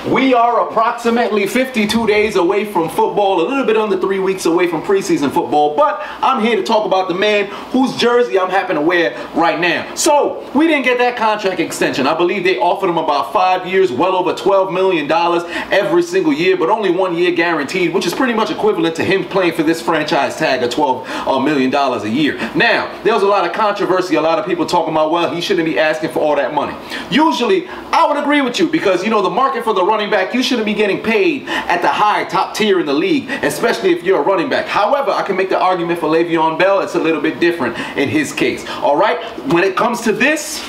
We are approximately 52 days away from football, a little bit under 3 weeks away from preseason football, but I'm here to talk about the man whose jersey I'm happen to wear right now. So, we didn't get that contract extension. I believe they offered him about 5 years, well over $12 million every single year, but only 1 year guaranteed, which is pretty much equivalent to him playing for this franchise tag of $12 million a year. Now, there was a lot of controversy, a lot of people talking about, well, he shouldn't be asking for all that money. Usually, I would agree with you because, you know, the market for the running back, you shouldn't be getting paid at the high top tier in the league, especially if you're a running back. However, I can make the argument for Le'Veon Bell. It's a little bit different in his case. All right, when it comes to this,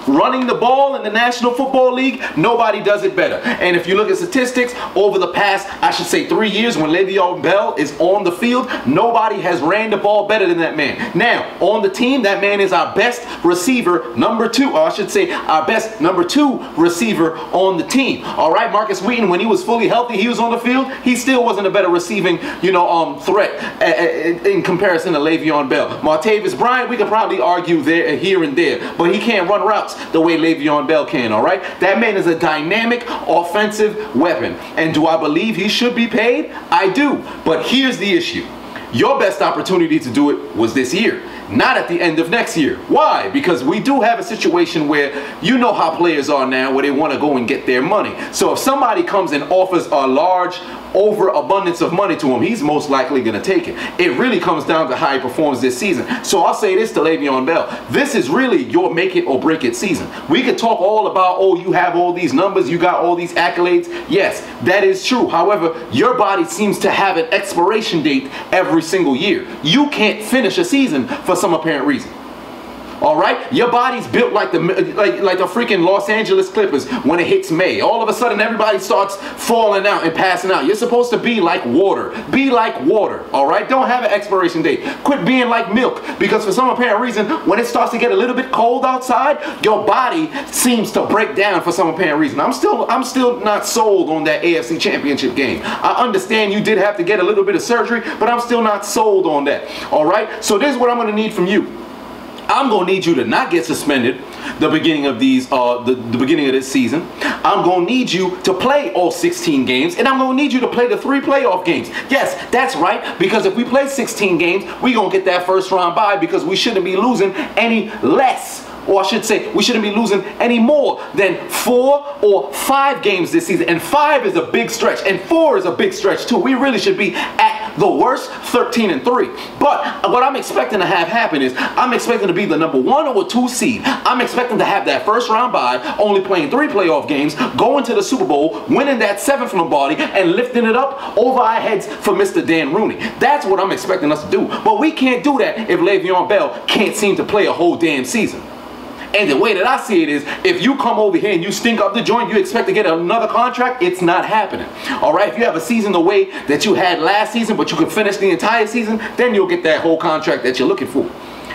running the ball in the National Football League, nobody does it better. And if you look at statistics, over the past, I should say 3 years when Le'Veon Bell is on the field, nobody has ran the ball better than that man. Now, on the team, that man is our best receiver, number 2, or I should say our best number 2 receiver on the team. All right, Marcus Wheaton, when he was fully healthy, he was on the field, he still wasn't a better receiving, threat in comparison to Le'Veon Bell. Martavis Bryant, we could probably argue there, here and there, but he can't run routes the way Le'Veon Bell can, all right? That man is a dynamic offensive weapon. And do I believe he should be paid? I do. But here's the issue. Your best opportunity to do it was this year, not at the end of next year. Why? Because we do have a situation where you know how players are now, where they want to go and get their money. So if somebody comes and offers a large overabundance of money to him, he's most likely going to take it. It really comes down to how he performs this season. So I'll say this to Le'Veon Bell. This is really your make it or break it season. We could talk all about, oh, you have all these numbers, you got all these accolades. Yes, that is true. However, your body seems to have an expiration date every single year. You can't finish a season for some apparent reason. All right, your body's built like the freaking Los Angeles Clippers when it hits May. All of a sudden, everybody starts falling out and passing out. You're supposed to be like water. Be like water. All right, don't have an expiration date. Quit being like milk, because for some apparent reason, when it starts to get a little bit cold outside, your body seems to break down for some apparent reason. I'm still not sold on that AFC Championship game. I understand you did have to get a little bit of surgery, but I'm still not sold on that. All right, so this is what I'm going to need from you. I'm going to need you to not get suspended the beginning of these the beginning of this season. I'm going to need you to play all 16 games, and I'm going to need you to play the 3 playoff games. Yes, that's right, because if we play 16 games, we're going to get that first round bye, because we shouldn't be losing any less, or I should say, we shouldn't be losing any more than 4 or 5 games this season. And 5 is a big stretch, and 4 is a big stretch too. We really should be at the worst 13-3. But what I'm expecting to have happen is I'm expecting to be the number 1 or 2 seed. I'm expecting to have that first round bye, only playing 3 playoff games, going to the Super Bowl, winning that 7th Lombardi, and lifting it up over our heads for Mr. Dan Rooney. That's what I'm expecting us to do. But we can't do that if Le'Veon Bell can't seem to play a whole damn season. And the way that I see it is, if you come over here and you stink up the joint, you expect to get another contract, it's not happening. All right, if you have a season the way that you had last season, but you can finish the entire season, then you'll get that whole contract that you're looking for.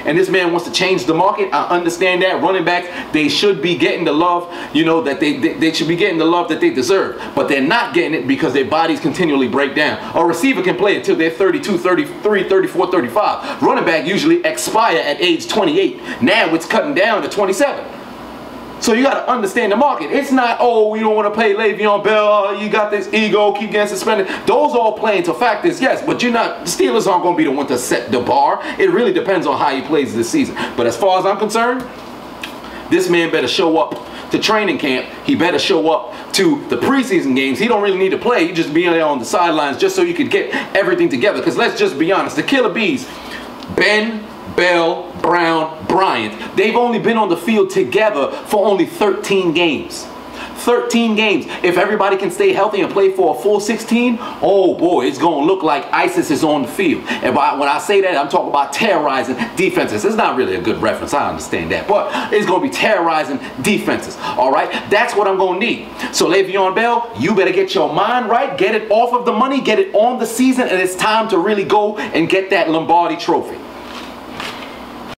And this man wants to change the market. I understand that. Running backs, they should be getting the love, that they should be getting the love that they deserve. But they're not getting it because their bodies continually break down. A receiver can play until they're 32, 33, 34, 35. Running back usually expire at age 28. Now it's cutting down to 27. So you got to understand the market. It's not, oh, we don't want to pay Le'Veon Bell, you got this ego, keep getting suspended. Those all play into factors, yes, but the Steelers aren't going to be the one to set the bar. It really depends on how he plays this season. But as far as I'm concerned, this man better show up to training camp. He better show up to the preseason games. He don't really need to play. He just be there on the sidelines just so you could get everything together. Because let's just be honest, the killer bees, Ben, Bell, Brown, Bryant, they've only been on the field together for only 13 games. 13 games. If everybody can stay healthy and play for a full 16, oh boy, it's going to look like ISIS is on the field. And when I say that, I'm talking about terrorizing defenses. It's not really a good reference, I understand that, but it's going to be terrorizing defenses. All right, that's what I'm going to need. So Le'Veon Bell, you better get your mind right, get it off of the money, get it on the season, and it's time to really go and get that Lombardi trophy.